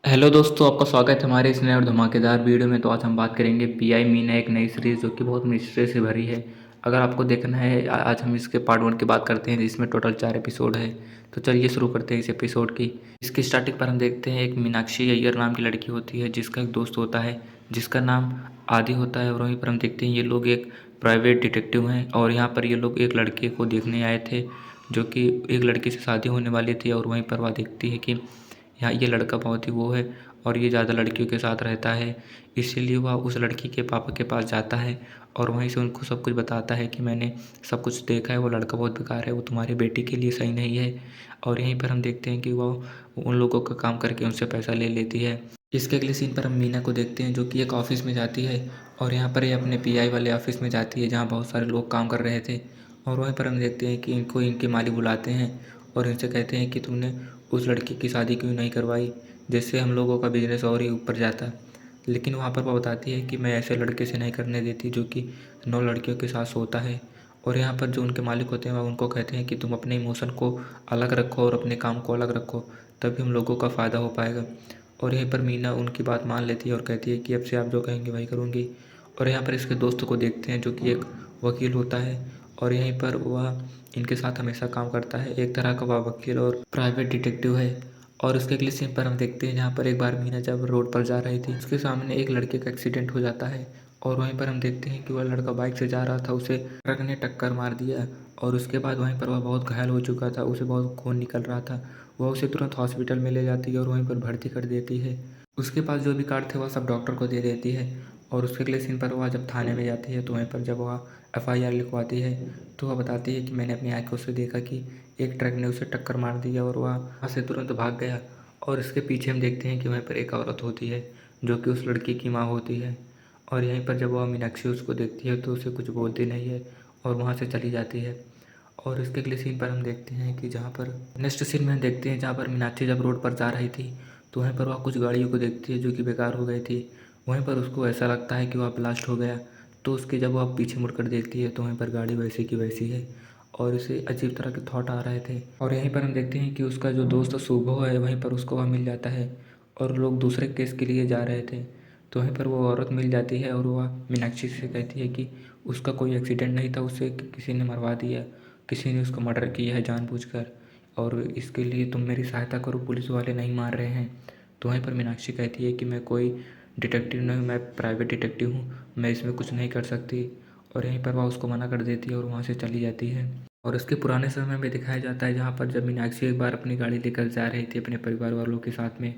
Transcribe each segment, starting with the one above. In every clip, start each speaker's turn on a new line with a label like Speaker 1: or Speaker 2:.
Speaker 1: Hello दोस्तों, आपका स्वागत है हमारे इस नए और धमाकेदार वीडियो में। तो आज हम बात करेंगे पीआई मीना, एक नई सीरीज़ जो कि बहुत मिस्ट्री से भरी है। अगर आपको देखना है आज हम इसके पार्ट 1 की बात करते हैं जिसमें टोटल 4 एपिसोड है। तो चलिए शुरू करते हैं इस एपिसोड की। इसकी स्टार्टिंग पर हम देखते हैं एक मीनाक्षी अय्यर नाम की लड़की होती है जिसका एक दोस्त होता है जिसका नाम आदि होता है। और वहीं पर हम देखते हैं ये लोग एक प्राइवेट डिटेक्टिव हैं और यहाँ पर ये लोग एक लड़के को देखने आए थे जो कि एक लड़की से शादी होने वाली थी। और वहीं पर वह देखती है कि यहाँ ये लड़का बहुत ही वो है और ये ज़्यादा लड़कियों के साथ रहता है, इसीलिए वह उस लड़की के पापा के पास जाता है और वहीं से उनको सब कुछ बताता है कि मैंने सब कुछ देखा है, वो लड़का बहुत बेकार है, वो तुम्हारी बेटी के लिए सही नहीं है। और यहीं पर हम देखते हैं कि वो उन लोगों का काम करके उनसे पैसा ले लेती है। इसके अगले सीन पर हम मीना को देखते हैं जो कि एक ऑफिस में जाती है और यहाँ पर ये अपने पीआई वाले ऑफिस में जाती है जहाँ बहुत सारे लोग काम कर रहे थे। और वहीं पर हम देखते हैं कि इनको इनके मालिक बुलाते हैं और इनसे कहते हैं कि तुमने उस लड़की की शादी क्यों नहीं करवाई, जिससे हम लोगों का बिजनेस और ही ऊपर जाता। लेकिन वहाँ पर वो बताती है कि मैं ऐसे लड़के से नहीं करने देती जो कि 9 लड़कियों के साथ सोता है। और यहाँ पर जो उनके मालिक होते हैं वह उनको कहते हैं कि तुम अपने इमोशन को अलग रखो और अपने काम को अलग रखो, तभी हम लोगों का फ़ायदा हो पाएगा। और यहीं पर मीना उनकी बात मान लेती है और कहती है कि अब से आप जो कहेंगे वही करूँगी। और यहाँ पर इसके दोस्त को देखते हैं जो कि एक वकील होता है और यहीं पर वह इनके साथ हमेशा काम करता है, एक तरह का वह वकील और प्राइवेट डिटेक्टिव है। और उसके अगले सीन पर हम देखते हैं जहाँ पर एक बार मीना जब रोड पर जा रही थी उसके सामने एक लड़के का एक्सीडेंट हो जाता है। और वहीं पर हम देखते हैं कि वह लड़का बाइक से जा रहा था, उसे ट्रक ने टक्कर मार दिया और उसके बाद वहीं पर वह बहुत घायल हो चुका था, उसे बहुत खून निकल रहा था। वह उसे तुरंत हॉस्पिटल में ले जाती है और वहीं पर भर्ती कर देती है। उसके पास जो भी कार्ड थे वह सब डॉक्टर को दे देती है। और उसके अगले सीन पर वह जब थाने में जाती है तो वहीं पर जब वह एफआईआर लिखवाती है तो वह बताती है कि मैंने अपनी आंखों से देखा कि एक ट्रक ने उसे टक्कर मार दिया और वह वहाँ से तुरंत भाग गया। और इसके पीछे हम देखते हैं कि वहीं पर एक औरत होती है जो कि उस लड़की की माँ होती है। और यहीं पर जब वह मीनाक्षी उसको देखती है तो उसे कुछ बोलती नहीं है और वहाँ से चली जाती है। और इसके अगले सीन पर हम देखते हैं कि जहाँ पर नेक्स्ट सीन में हम देखते हैं जहाँ पर मीनाक्षी जब रोड पर जा रही थी तो वहीं पर वह कुछ गाड़ियों को देखती है जो कि बेकार हो गई थी। वहीं पर उसको ऐसा लगता है कि वह ब्लास्ट हो गया। तो उसके जब वह पीछे मुड़कर देखती है तो वहीं पर गाड़ी वैसी की वैसी है और उसे अजीब तरह के थॉट आ रहे थे। और यहीं पर हम देखते हैं कि उसका जो दोस्त शुभ है वहीं पर उसको वह मिल जाता है और लोग दूसरे केस के लिए जा रहे थे। तो वहीं पर वो औरत मिल जाती है और वह मीनाक्षी से कहती है कि उसका कोई एक्सीडेंट नहीं था, उसे किसी ने मरवा दिया, किसी ने उसका मर्डर किया है जानबूझकर और इसके लिए तुम मेरी सहायता करो, पुलिस वाले नहीं मार रहे हैं। तो वहीं पर मीनाक्षी कहती है कि मैं कोई डिटेक्टिव नहीं, मैं प्राइवेट डिटेक्टिव हूँ, मैं इसमें कुछ नहीं कर सकती। और यहीं पर वह उसको मना कर देती है और वहाँ से चली जाती है। और उसके पुराने समय में दिखाया जाता है जहाँ पर जब मीनाक्षी एक बार अपनी गाड़ी लेकर जा रही थी अपने परिवार वालों के साथ में,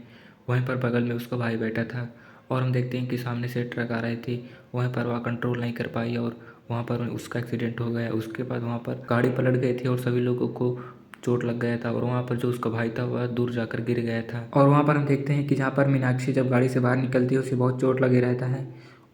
Speaker 1: वहीं पर बगल में उसका भाई बैठा था और हम देखते हैं कि सामने से ट्रक आ रही थी, वहीं पर वह कंट्रोल नहीं कर पाई और वहाँ पर उसका एक्सीडेंट हो गया। उसके बाद वहाँ पर गाड़ी पलट गई थी और सभी लोगों को चोट लग गया था और वहाँ पर जो उसका भाई था वह दूर जाकर गिर गया था। और वहाँ पर हम देखते हैं कि जहाँ पर मीनाक्षी जब गाड़ी से बाहर निकलती है उसे बहुत चोट लगे रहता है।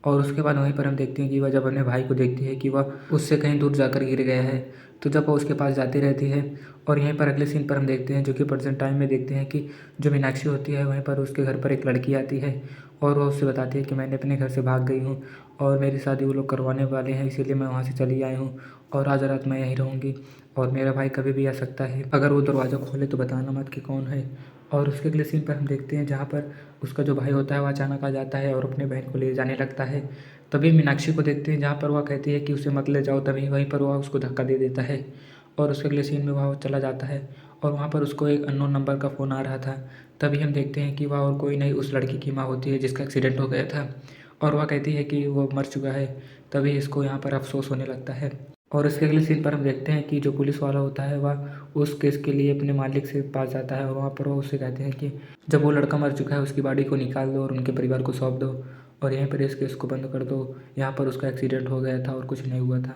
Speaker 1: और उसके बाद वहीं पर हम देखते हैं कि वह जब अपने भाई को देखती है कि वह उससे कहीं दूर जाकर गिर गया है तो जब वह उसके पास जाती रहती है। और यहीं पर अगले सीन पर हम देखते हैं जो कि प्रेजेंट टाइम में देखते हैं कि जो मीनाक्षी होती है वहीं पर उसके घर पर एक लड़की आती है और वह उससे बताती है कि मैंने अपने घर से भाग गई हूँ और मेरी शादी वो लोग करवाने वाले हैं, इसीलिए मैं वहाँ से चली आई हूँ और आज रात मैं यहीं रहूँगी और मेरा भाई कभी भी आ सकता है, अगर वो दरवाज़ा खोले तो बताना मत कि कौन है। और उसके अगले सीन पर हम देखते हैं जहाँ पर उसका जो भाई होता है वह अचानक आ जाता है और अपने बहन को ले जाने लगता है। तभी मीनाक्षी को देखते हैं जहाँ पर वह कहती है कि उसे मत ले जाओ, तभी वहीं पर वह उसको धक्का दे देता है और उसके अगले सीन में वह चला जाता है और वहाँ पर उसको एक अननोन नंबर का फ़ोन आ रहा था। तभी हम देखते हैं कि वह और कोई नहीं उस लड़की की माँ होती है जिसका एक्सीडेंट हो गया था और वह कहती है कि वो मर चुका है। तभी इसको यहाँ पर अफसोस होने लगता है। और इसके अगले सीन पर हम देखते हैं कि जो पुलिस वाला होता है वह उस केस के लिए अपने मालिक से पास जाता है और वहाँ पर वो उससे कहते हैं कि जब वो लड़का मर चुका है उसकी बॉडी को निकाल दो और उनके परिवार को सौंप दो और यहीं पर इस केस को बंद कर दो, यहाँ पर उसका एक्सीडेंट हो गया था और कुछ नहीं हुआ था।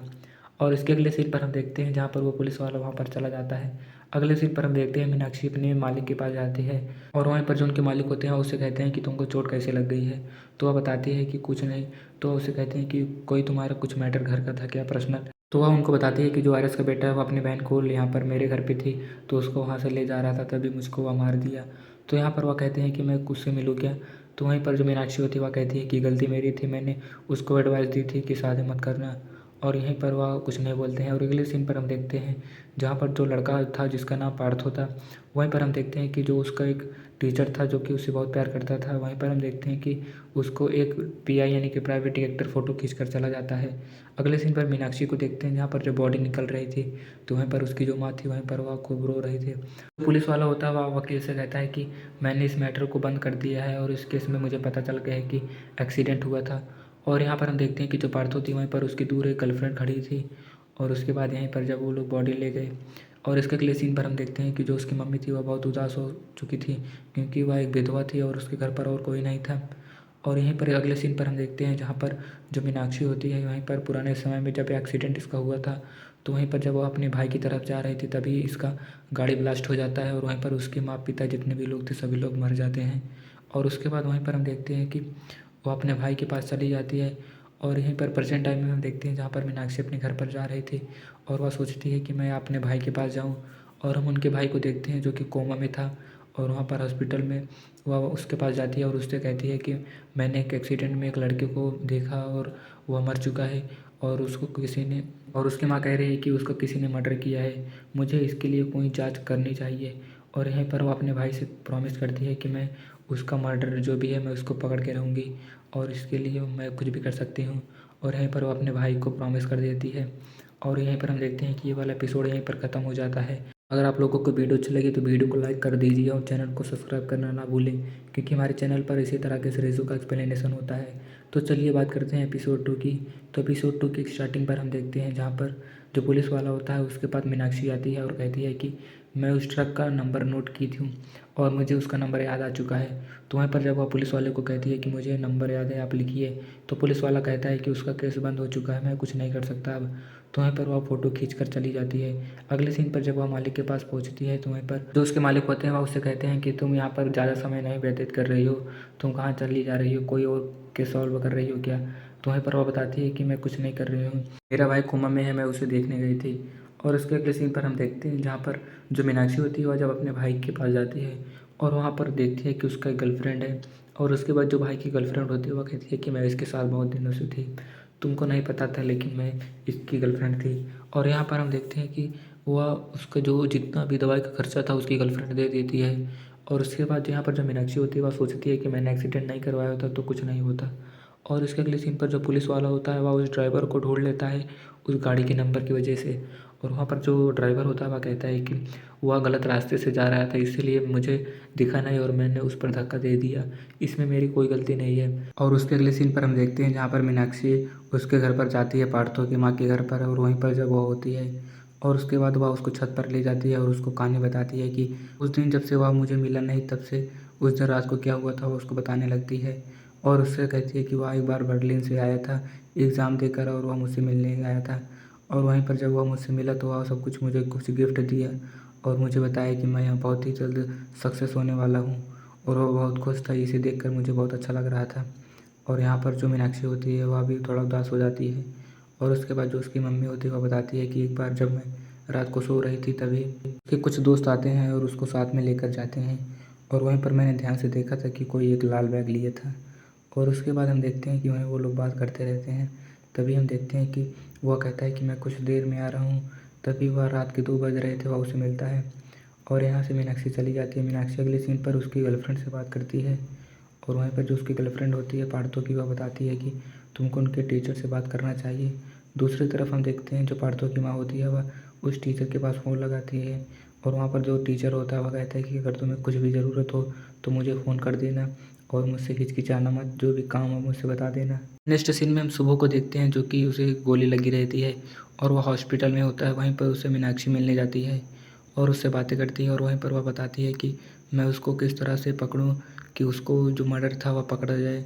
Speaker 1: और इसके अगले सीन पर हम देखते हैं जहाँ पर वो पुलिस वाला वहाँ पर चला जाता है। अगले सीन पर हम देखते हैं मीनाक्षी अपने मालिक के पास जाती है और वहीं पर जो उनके मालिक होते हैं उससे कहते हैं कि तुमको चोट कैसे लग गई है। तो वह बताती है कि कुछ नहीं। तो उससे कहते हैं कि कोई तुम्हारा कुछ मैटर घर का था क्या, पर्सनल। तो वह उनको बताती है कि जो आरएस का बेटा है वो अपनी बहन को यहाँ पर मेरे घर पे थी तो उसको वहाँ से ले जा रहा था, तभी मुझको वह मार दिया। तो यहाँ पर वह कहते हैं कि मैं उससे मिलूँ क्या। तो वहीं पर जो मीनाक्षी होती है वह कहती है कि गलती मेरी थी, मैंने उसको एडवाइस दी थी कि शादी मत करना। और यहीं पर वह कुछ नहीं बोलते हैं। और अगले सीन पर हम देखते हैं जहाँ पर जो लड़का था जिसका नाम पार्थो था, वहीं पर हम देखते हैं कि जो उसका एक टीचर था जो कि उससे बहुत प्यार करता था, वहीं पर हम देखते हैं कि उसको एक पीआई यानी कि प्राइवेट डिटेक्टिव फ़ोटो खींच कर चला जाता है। अगले सीन पर मीनाक्षी को देखते हैं जहाँ पर जो बॉडी निकल रही थी, तो वहीं पर उसकी जो माँ थी वहीं पर वह खूब रो रही थी। पुलिस वाला होता है वह वकील से कहता है कि मैंने इस मैटर को बंद कर दिया है और इस केस में मुझे पता चल गया है कि एक्सीडेंट हुआ था। और यहाँ पर हम देखते हैं कि जो पार्थो थी वहीं पर उसकी दूर एक गर्लफ्रेंड खड़ी थी। और उसके बाद यहीं पर जब वो लोग बॉडी ले गए और इसके अगले सीन पर हम देखते हैं कि जो उसकी मम्मी थी वह बहुत उदास हो चुकी थी, क्योंकि वह एक विधवा थी और उसके घर पर और कोई नहीं था। और यहीं पर अगले सीन पर हम देखते हैं जहाँ पर जो मीनाक्षी होती है वहीं पर पुराने समय में जब एक्सीडेंट इसका हुआ था, तो वहीं पर जब वो अपने भाई की तरफ जा रही थी तभी इसका गाड़ी ब्लास्ट हो जाता है और वहीं पर उसके माँ पिता जितने भी लोग थे सभी लोग मर जाते हैं। और उसके बाद वहीं पर हम देखते हैं कि वो अपने भाई के पास चली जाती है। और यहीं पर प्रेजेंट टाइम में हम देखते हैं जहाँ पर मीनाक्षी अपने घर पर जा रही थी और वह सोचती है कि मैं अपने भाई के पास जाऊँ। और हम उनके भाई को देखते हैं जो कि कोमा में था और वहाँ पर हॉस्पिटल में वह उसके पास जाती है और उससे कहती है कि मैंने एक एक्सीडेंट में एक लड़के को देखा और वह मर चुका है और उसको किसी ने, और उसकी माँ कह रही है कि उसको किसी ने मर्डर किया है, मुझे इसके लिए कोई जांच करनी चाहिए। और यहीं पर वो अपने भाई से प्रॉमिस करती है कि मैं उसका मर्डर जो भी है मैं उसको पकड़ के रहूँगी और इसके लिए मैं कुछ भी कर सकती हूँ। और यहीं पर वो अपने भाई को प्रॉमिस कर देती है। और यहीं पर हम देखते हैं कि ये वाला एपिसोड यहीं पर ख़त्म हो जाता है। अगर आप लोगों को वीडियो अच्छी लगी तो वीडियो को लाइक कर दीजिए और चैनल को सब्सक्राइब करना ना भूलें, क्योंकि हमारे चैनल पर इसी तरह के सीरीज़ों का एक्सप्लेनेशन होता है। तो चलिए बात करते हैं एपिसोड 2 की। तो एपिसोड 2 की स्टार्टिंग पर हम देखते हैं जहाँ पर जो पुलिस वाला होता है उसके पास मीनाक्षी आती है और कहती है कि मैं उस ट्रक का नंबर नोट की थी और मुझे उसका नंबर याद आ चुका है। तो वहीं पर जब वह पुलिस वाले को कहती है कि मुझे नंबर याद है आप लिखिए, तो पुलिस वाला कहता है कि उसका केस बंद हो चुका है, मैं कुछ नहीं कर सकता अब। तो वहीं पर वह फ़ोटो खींच कर चली जाती है। अगले सीन पर जब वह मालिक के पास पहुंचती है तो वहीं पर जो उसके मालिक होते हैं वह उससे कहते हैं कि तुम यहाँ पर ज़्यादा समय नहीं व्यतीत कर रही हो, तुम कहाँ चली जा रही हो, कोई और केस सॉल्व कर रही हो क्या। तो वहीं पर वह बताती है कि मैं कुछ नहीं कर रही हूँ, मेरा भाई कोमा में है, मैं उसे देखने गई थी। और उसके अगले सीन पर हम देखते हैं जहाँ पर जो मीनाक्षी होती है वह जब अपने भाई के पास जाती है और वहाँ पर देखती है कि उसका एक गर्लफ्रेंड है। और उसके बाद जो भाई की गर्लफ्रेंड होती है वह कहती है कि मैं इसके साथ बहुत दिनों से थी, तुमको नहीं पता था लेकिन मैं इसकी गर्लफ्रेंड थी। और यहाँ पर हम देखते हैं कि वह उसका जो जितना भी दवाई का खर्चा था उसकी गर्लफ्रेंड दे देती है। और उसके बाद यहाँ पर जो मीनाक्षी होती है वह सोचती है कि मैंने एक्सीडेंट नहीं करवाया होता तो कुछ नहीं होता। और इसके अगले सीन पर जो पुलिस वाला होता है वह उस ड्राइवर को ढूंढ लेता है उस गाड़ी के नंबर की वजह से। और वहाँ पर जो ड्राइवर होता है वह कहता है कि वह गलत रास्ते से जा रहा था इसीलिए मुझे दिखा नहीं और मैंने उस पर धक्का दे दिया, इसमें मेरी कोई गलती नहीं है। और उसके अगले सीन पर हम देखते हैं जहाँ पर मीनाक्षी उसके घर पर जाती है, पार्थो की माँ के घर पर, और वहीं पर जब वह होती है और उसके बाद वह उसको छत पर ले जाती है और उसको कहानी बताती है कि उस दिन जब से वह मुझे मिला नहीं तब से उस दिन रात को क्या हुआ था वो उसको बताने लगती है। और उससे कहती है कि वह एक बार बर्लिन से आया था एग्ज़ाम देकर और वह मुझसे मिलने आया था। और वहीं पर जब वह मुझसे मिला तो वह सब कुछ मुझे कुछ गिफ्ट दिया और मुझे बताया कि मैं यहाँ बहुत ही जल्द सक्सेस होने वाला हूँ। और वह बहुत खुश था, इसे देखकर मुझे बहुत अच्छा लग रहा था। और यहाँ पर जो मीनाक्षी होती है वह भी थोड़ा उदास हो जाती है। और उसके बाद जो उसकी मम्मी होती है वह बताती है कि एक बार जब मैं रात को सो रही थी तभी उसके कुछ दोस्त आते हैं और उसको साथ में लेकर जाते हैं। और वहीं पर मैंने ध्यान से देखा था कि कोई एक लाल बैग लिए था। और उसके बाद हम देखते हैं कि वहीं वो लोग बात करते रहते हैं। तभी हम देखते हैं कि वह कहता है कि मैं कुछ देर में आ रहा हूँ। तभी वह रात के 2 बज रहे थे, वह उसे मिलता है और यहाँ से मीनाक्षी चली जाती है। मीनाक्षी अगले सीन पर उसकी गर्लफ्रेंड से बात करती है और वहीं पर जो उसकी गर्लफ्रेंड होती है पार्थो की, वह बताती है कि तुमको उनके टीचर से बात करना चाहिए। दूसरी तरफ हम देखते हैं जो पार्थो की माँ होती है वह उस टीचर के पास फ़ोन लगाती है और वहाँ पर जो टीचर होता है वह कहता है कि अगर तुम्हें कुछ भी ज़रूरत हो तो मुझे फ़ोन कर देना और मुझसे हिचकिचाना मत, जो भी काम हो मुझसे बता देना। नेक्स्ट सीन में हम शुभो को देखते हैं जो कि उसे गोली लगी रहती है और वह हॉस्पिटल में होता है। वहीं पर उसे मीनाक्षी मिलने जाती है और उससे बातें करती है और वहीं पर वह बताती है कि मैं उसको किस तरह से पकड़ूं कि उसको जो मर्डर था वह पकड़ा जाए।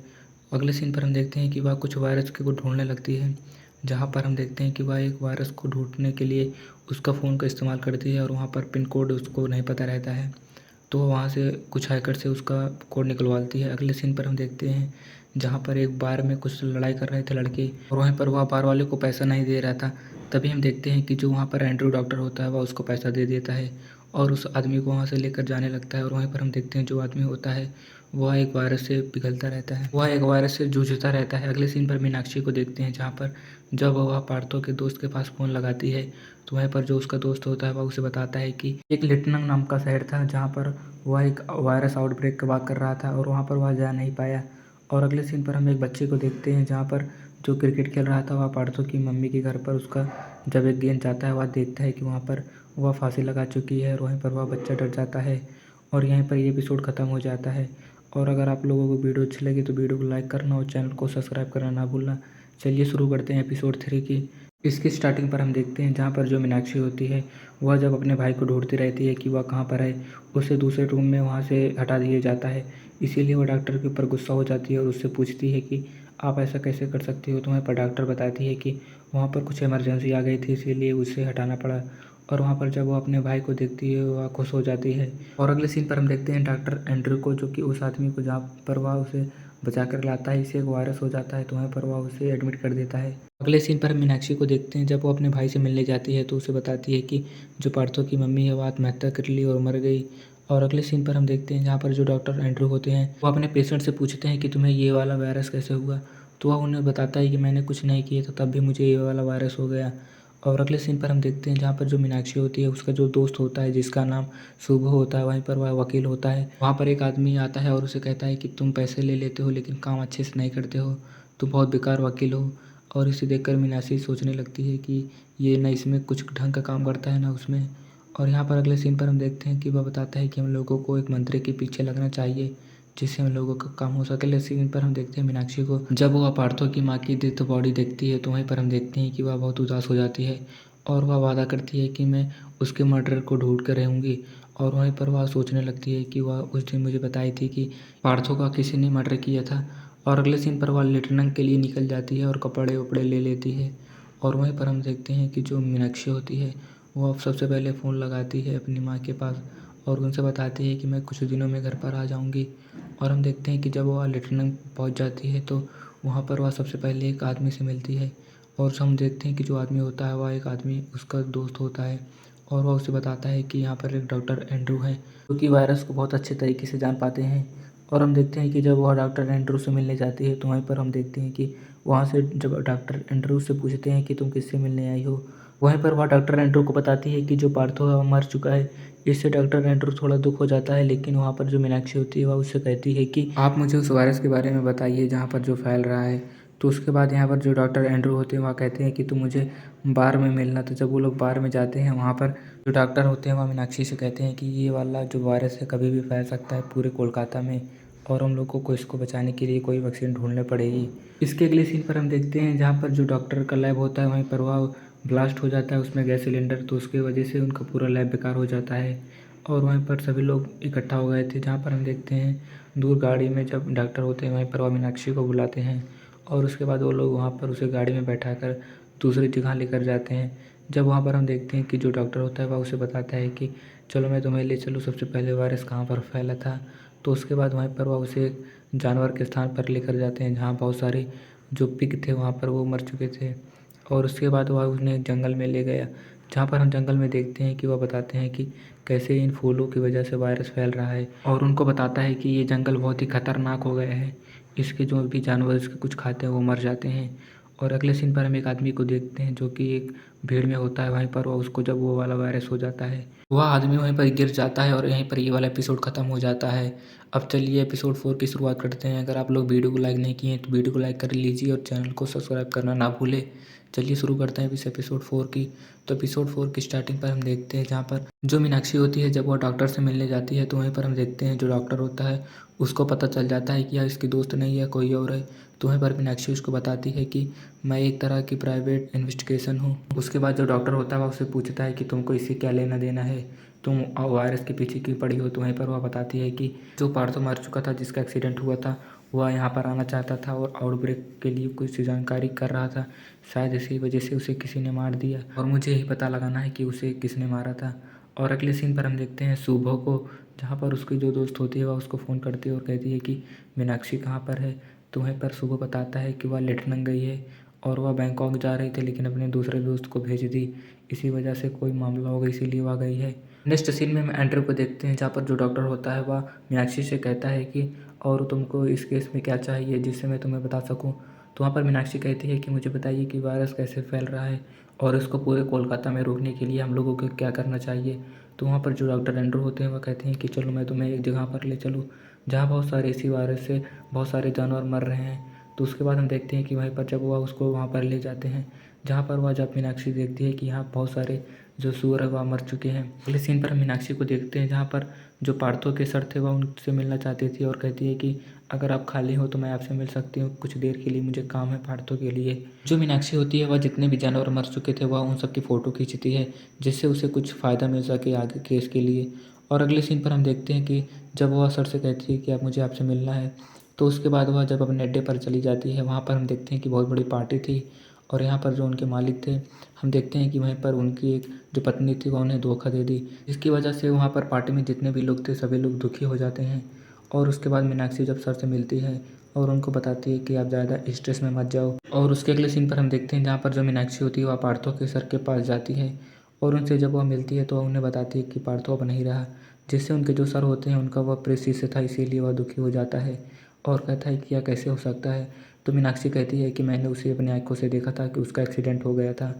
Speaker 1: अगले सीन पर हम देखते हैं कि वह कुछ वायरस को ढूंढने लगती है, जहाँ पर हम देखते हैं कि वह एक वायरस को ढूंढने के लिए उसका फ़ोन का इस्तेमाल करती है और वहाँ पर पिन कोड उसको नहीं पता रहता है, तो वहाँ से कुछ हैकर से उसका कोड निकलवाती है। अगले सीन पर हम देखते हैं जहाँ पर एक बार में कुछ लड़ाई कर रहे थे लड़के और वहीं पर वह बार वाले को पैसा नहीं दे रहा था। तभी हम देखते हैं कि जो वहाँ पर एंड्रू डॉक्टर होता है वह उसको पैसा दे देता है और उस आदमी को वहाँ से लेकर जाने लगता है। और वहीं पर हम देखते हैं जो आदमी होता है वह एक वायरस से पिघलता रहता है, वह एक वायरस से जूझता रहता है। अगले सीन पर मीनाक्षी को देखते हैं जहाँ पर जब वह पार्थो के दोस्त के पास फ़ोन लगाती है तो वहीं पर जो उसका दोस्त होता है वह उसे बताता है कि एक लिटनंग नाम का शहर था जहाँ पर वह एक वायरस आउटब्रेक की बात कर रहा था और वहाँ पर वह जा नहीं पाया। और अगले सीन पर हम एक बच्चे को देखते हैं जहाँ पर जो क्रिकेट खेल रहा था वह पार्थो की मम्मी के घर पर उसका जब एक गेंद जाता है वह देखता है कि वहाँ पर वह फांसी लगा चुकी है और वहीं पर वह बच्चा डर जाता है और यहीं पर ये एपिसोड ख़त्म हो जाता है। और अगर आप लोगों को वीडियो अच्छी लगी तो वीडियो को लाइक करना और चैनल को सब्सक्राइब करना ना भूलना। चलिए शुरू करते हैं एपिसोड 3 की। इसकी स्टार्टिंग पर हम देखते हैं जहाँ पर जो मीनाक्षी होती है वह जब अपने भाई को ढूंढती रहती है कि वह कहाँ पर है, उसे दूसरे रूम में वहाँ से हटा दिया जाता है। इसीलिए वह डॉक्टर के ऊपर गुस्सा हो जाती है और उससे पूछती है कि आप ऐसा कैसे कर सकती हो। तुम्हें पर डॉक्टर बताती है कि वहाँ पर कुछ इमरजेंसी आ गई थी इसीलिए उसे हटाना पड़ा। और वहाँ पर जब वो अपने भाई को देखती है वह खुश हो जाती है। और अगले सीन पर हम देखते हैं डॉक्टर एंड्रू को जो कि उस आदमी को जहाँ पर वह उसे बचा कर लाता है इसे एक वायरस हो जाता है तो वहीं पर वह उसे एडमिट कर देता है। अगले सीन पर हम मीनाक्षी को देखते हैं जब वो अपने भाई से मिलने जाती है तो उसे बताती है कि जो पार्थो की मम्मी है वह आत्महत्या कर ली और मर गई। और अगले सीन पर हम देखते हैं जहाँ पर जो डॉक्टर एंड्रू होते हैं वो अपने पेशेंट से पूछते हैं कि तुम्हें ये वाला वायरस कैसे हुआ। तो वह उन्हें बताता है कि मैंने कुछ नहीं किया था तब भी मुझे ये वाला वायरस हो गया। और अगले सीन पर हम देखते हैं जहाँ पर जो मीनाक्षी होती है उसका जो दोस्त होता है जिसका नाम शुभ होता है वहीं पर वह वकील होता है। वहाँ पर एक आदमी आता है और उसे कहता है कि तुम पैसे ले लेते हो लेकिन काम अच्छे से नहीं करते हो, तुम बहुत बेकार वकील हो। और इसे देखकर मीनाक्षी सोचने लगती है कि ये ना इसमें कुछ ढंग का काम करता है ना उसमें। और यहाँ पर अगले सीन पर हम देखते हैं कि वह बताता है कि हम लोगों को एक मंत्री के पीछे लगना चाहिए जिससे हम लोगों का काम हो सके। अगले सीन पर हम देखते हैं मीनाक्षी को जब वह पार्थो की माँ की डेथ बॉडी देखती है तो वहीं पर हम देखते हैं कि वह बहुत उदास हो जाती है और वह वादा करती है कि मैं उसके मर्डर को ढूंढ कर रहूँगी। और वहीं पर वह सोचने लगती है कि वह उस दिन मुझे बताई थी कि पार्थो का किसी ने मर्डर किया था। और अगले सीन पर वह लेटरनंग के लिए निकल जाती है और कपड़े वपड़े ले लेती है। और वहीं पर हम देखते हैं कि जो मीनाक्षी होती है वह सबसे पहले फ़ोन लगाती है अपनी माँ के पास और उनसे बताती है कि मैं कुछ दिनों में घर पर आ जाऊँगी। और हम देखते हैं कि जब वह लेटरनंग पहुँच जाती है तो वहाँ पर वह सबसे पहले एक आदमी से मिलती है। और हम देखते हैं कि जो आदमी होता है वह एक आदमी उसका दोस्त होता है और वह उसे बताता है कि यहाँ पर एक डॉक्टर एंड्रू है जो कि वायरस को बहुत अच्छे तरीके से जान पाते हैं। और हम देखते हैं कि जब वह डॉक्टर एंड्रू से मिलने जाती है तो वहीं पर हम देखते हैं कि वहाँ से जब डॉक्टर एंड्रू से पूछते हैं कि तुम किससे मिलने आई हो, वहीं पर वह डॉक्टर एंड्रू को बताती है कि जो पार्थो है वह मर चुका है। इससे डॉक्टर एंड्रू थोड़ा दुख हो जाता है लेकिन वहाँ पर जो मीनाक्षी होती है वह उससे कहती है कि आप मुझे उस वायरस के बारे में बताइए जहाँ पर जो फैल रहा है। तो उसके बाद यहाँ पर जो डॉक्टर एंड्रू होते हैं वह कहते हैं कि तुम मुझे बार में मिलना। तो जब वो लोग बार में जाते हैं वहाँ पर जो डॉक्टर होते हैं वह मीनाक्षी से कहते हैं कि ये वाला जो वायरस है कभी भी फैल सकता है पूरे कोलकाता में और हम लोगों को इसको बचाने के लिए कोई वैक्सीन ढूंढनी पड़ेगी। इसके अगले सीन पर हम देखते हैं जहाँ पर जो डॉक्टर का लैब होता है वहीं पर वह ब्लास्ट हो जाता है उसमें गैस सिलेंडर, तो उसकी वजह से उनका पूरा लैब बेकार हो जाता है। और वहीं पर सभी लोग इकट्ठा हो गए थे जहाँ पर हम देखते हैं दूर गाड़ी में जब डॉक्टर होते हैं वहीं पर वह मीनाक्षी को बुलाते हैं और उसके बाद वो लोग वहाँ पर उसे गाड़ी में बैठाकर दूसरी जगह लेकर जाते हैं। जब वहाँ पर हम देखते हैं कि जो डॉक्टर होता है वह उसे बताता है कि चलो मैं तुम्हें ले चलूँ सबसे पहले वायरस कहाँ पर फैला था। तो उसके बाद वहीं पर वह उसे एक जानवर के स्थान पर लेकर जाते हैं जहाँ बहुत सारे जो पिग थे वहाँ पर वो मर चुके थे। और उसके बाद वह उन्हें जंगल में ले गया जहाँ पर हम जंगल में देखते हैं कि वह बताते हैं कि कैसे इन फूलों की वजह से वायरस फैल रहा है और उनको बताता है कि ये जंगल बहुत ही खतरनाक हो गया है, इसके जो भी जानवर इसके कुछ खाते हैं वो मर जाते हैं। और अगले सीन पर हम एक आदमी को देखते हैं जो कि एक भीड़ में होता है वहीं पर वह उसको जब वो वाला वायरस हो जाता है वह आदमी वहीं पर गिर जाता है और यहीं पर ये वाला एपिसोड ख़त्म हो जाता है। अब चलिए एपिसोड 4 की शुरुआत करते हैं। अगर आप लोग वीडियो को लाइक नहीं किए हैं तो वीडियो को लाइक कर लीजिए और चैनल को सब्सक्राइब करना ना भूलें। चलिए शुरू करते हैं इस एपिसोड 4 की। तो एपिसोड 4 की स्टार्टिंग पर हम देखते हैं जहाँ पर जो मीनाक्षी होती है जब वो डॉक्टर से मिलने जाती है तो वहीं पर हम देखते हैं जो डॉक्टर होता है उसको पता चल जाता है कि यह इसकी दोस्त नहीं है कोई और है। तो वहीं पर मीनाक्षी उसको बताती है कि मैं एक तरह की प्राइवेट इन्वेस्टिगेशन हूँ। उसके बाद जो डॉक्टर होता है वह उससे पूछता है कि तुमको इससे क्या लेना देना है, तुम वायरस के पीछे क्यों पड़ी हो। तो वहीं पर वह बताती है कि जो पार्थो मर चुका था जिसका एक्सीडेंट हुआ था वह यहाँ पर आना चाहता था और आउटब्रेक के लिए कुछ जानकारी कर रहा था, शायद इसी वजह से उसे किसी ने मार दिया और मुझे यही पता लगाना है कि उसे किसने मारा था। और अगले सीन पर हम देखते हैं शुभ को जहाँ पर उसकी जो दोस्त होती है वह उसको फ़ोन करती है और कहती है कि मीनाक्षी कहाँ पर है। तो वहीं पर शुभ बताता है कि वह लेटरनंग गई है और वह बैंकॉक जा रही थी लेकिन अपने दूसरे दोस्त को भेज दी, इसी वजह से कोई मामला हो गया इसीलिए वह गई है। नेक्स्ट सीन में हम एंड्रू को देखते हैं जहाँ पर जो डॉक्टर होता है वह मीनाक्षी से कहता है कि और तुमको इस केस में क्या चाहिए जिससे मैं तुम्हें बता सकूं। तो वहाँ पर मीनाक्षी कहती है कि मुझे बताइए कि वायरस कैसे फैल रहा है और इसको पूरे कोलकाता में रोकने के लिए हम लोगों को क्या करना चाहिए। तो वहाँ पर जो डॉक्टर एंड्रू होते हैं वह कहते हैं कि चलो मैं तुम्हें एक जगह पर ले चलूँ जहाँ बहुत सारे इसी वायरस से बहुत सारे जानवर मर रहे हैं। तो उसके बाद हम देखते हैं कि वहीं पर जब वह उसको वहाँ पर ले जाते हैं, जहाँ पर वह जब मीनाक्षी देखती है कि यहाँ बहुत सारे जो सूअर है वह मर चुके हैं। अगले सीन पर हम मीनाक्षी को देखते हैं जहाँ पर जो पार्थो के सर थे वह उनसे मिलना चाहती थी और कहती है कि अगर आप खाली हो तो मैं आपसे मिल सकती हूँ, कुछ देर के लिए मुझे काम है पार्थो के लिए। जो मीनाक्षी होती है वह जितने भी जानवर मर चुके थे वह उन सब की फ़ोटो खींचती है जिससे उसे कुछ फ़ायदा मिल सके आगे केस के लिए। और अगले सीन पर हम देखते हैं कि जब वह सर से कहती है कि अब मुझे आपसे मिलना है, तो उसके बाद वह जब अपने अड्डे पर चली जाती है वहाँ पर हम देखते हैं कि बहुत बड़ी पार्टी थी और यहाँ पर जो उनके मालिक थे हम देखते हैं कि वहीं पर उनकी एक जो पत्नी थी वह उन्हें धोखा दे दी, जिसकी वजह से वहाँ पर पार्टी में जितने भी लोग थे सभी लोग दुखी हो जाते हैं। और उसके बाद मीनाक्षी जब सर से मिलती है और उनको बताती है कि आप ज़्यादा स्ट्रेस में मत जाओ। और उसके अगले सीन पर हम देखते हैं जहाँ पर जो मीनाक्षी होती है वह पार्थो के सर के पास जाती है और उनसे जब वह मिलती है तो वह उन्हें बताती है कि पार्थो अब नहीं रहा, जिससे उनके जो सर होते हैं उनका वह प्रेत से था, इसीलिए वह दुखी हो जाता है और कहता है कि यह कैसे हो सकता है। तो मीनाक्षी कहती है कि मैंने उसे अपनी आंखों से देखा था कि उसका एक्सीडेंट हो गया था।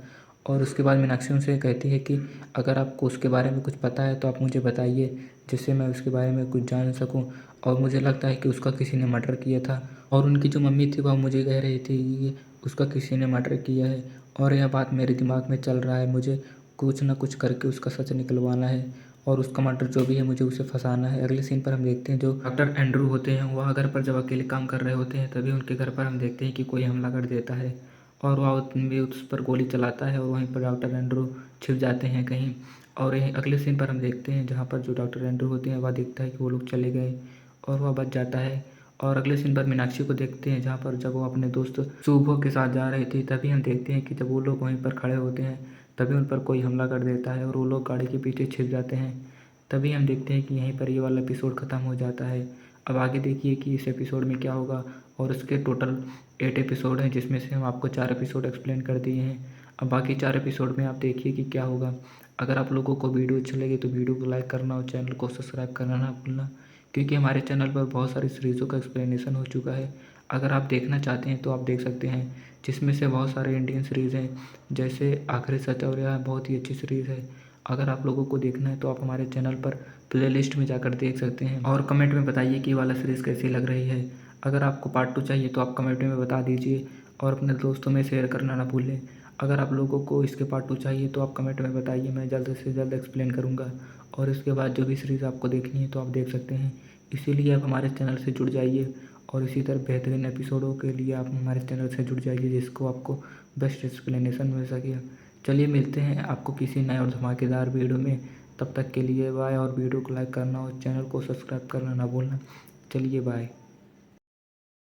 Speaker 1: और उसके बाद मीनाक्षी उनसे कहती है कि अगर आपको उसके बारे में कुछ पता है तो आप मुझे बताइए जिससे मैं उसके बारे में कुछ जान सकूं। और मुझे लगता है कि उसका किसी ने मर्डर किया था। और उनकी जो मम्मी थी वह मुझे कह रही थी कि उसका किसी ने मर्डर किया है और यह बात मेरे दिमाग में चल रहा है, मुझे कुछ ना कुछ करके उसका सच निकलवाना है और उसका मर्डर जो भी है मुझे उसे फंसाना है। अगले सीन पर हम देखते हैं जो डॉक्टर एंड्रू होते हैं वह घर पर जब अकेले काम कर रहे होते हैं तभी उनके घर पर हम देखते हैं कि कोई हमला कर देता है और वह भी उस पर गोली चलाता है और वहीं पर डॉक्टर एंड्रू छिप जाते हैं कहीं। और यही अगले सीन पर हम देखते हैं जहाँ पर जो डॉक्टर एंड्रू होते हैं वह देखता है कि वो लोग चले गए और वह बच जाता है। और अगले सीन पर मीनाक्षी को देखते हैं जहाँ पर जब वो अपने दोस्त शुभो के साथ जा रही थी तभी हम देखते हैं कि जब वो लोग वहीं पर खड़े होते हैं तभी उन पर कोई हमला कर देता है और वो लोग गाड़ी के पीछे छिप जाते हैं। तभी हम देखते हैं कि यहीं पर ये वाला एपिसोड ख़त्म हो जाता है। अब आगे देखिए कि इस एपिसोड में क्या होगा। और इसके टोटल 8 एपिसोड हैं जिसमें से हम आपको 4 एपिसोड एक्सप्लेन कर दिए हैं। अब बाकी 4 एपिसोड में आप देखिए कि क्या होगा। अगर आप लोगों को वीडियो अच्छी लगी तो वीडियो को लाइक करना और चैनल को सब्सक्राइब करना ना भूलना, क्योंकि हमारे चैनल पर बहुत सारी सीरीज़ों का एक्सप्लेनेशन हो चुका है। अगर आप देखना चाहते हैं तो आप देख सकते हैं, जिसमें से बहुत सारे इंडियन सीरीज़ हैं जैसे आखिरी सच और यह बहुत ही अच्छी सीरीज़ है। अगर आप लोगों को देखना है तो आप हमारे चैनल पर प्लेलिस्ट में जाकर देख सकते हैं। और कमेंट में बताइए कि ये वाला सीरीज़ कैसी लग रही है। अगर आपको पार्ट 2 चाहिए तो आप कमेंट में बता दीजिए और अपने दोस्तों में शेयर करना ना भूलें। अगर आप लोगों को इसके पार्ट 2 चाहिए तो आप कमेंट में बताइए, मैं जल्द से जल्द एक्सप्लेन करूँगा। और इसके बाद जो भी सीरीज़ आपको देखनी है तो आप देख सकते हैं। इसीलिए आप हमारे चैनल से जुड़ जाइए और इसी तरह बेहतरीन एपिसोडों के लिए आप हमारे चैनल से जुड़ जाइए जिसको आपको बेस्ट एक्सप्लेनेशन मिल सके। चलिए मिलते हैं आपको किसी नए और धमाकेदार वीडियो में। तब तक के लिए बाय और वीडियो को लाइक करना और चैनल को सब्सक्राइब करना ना भूलना। चलिए बाय।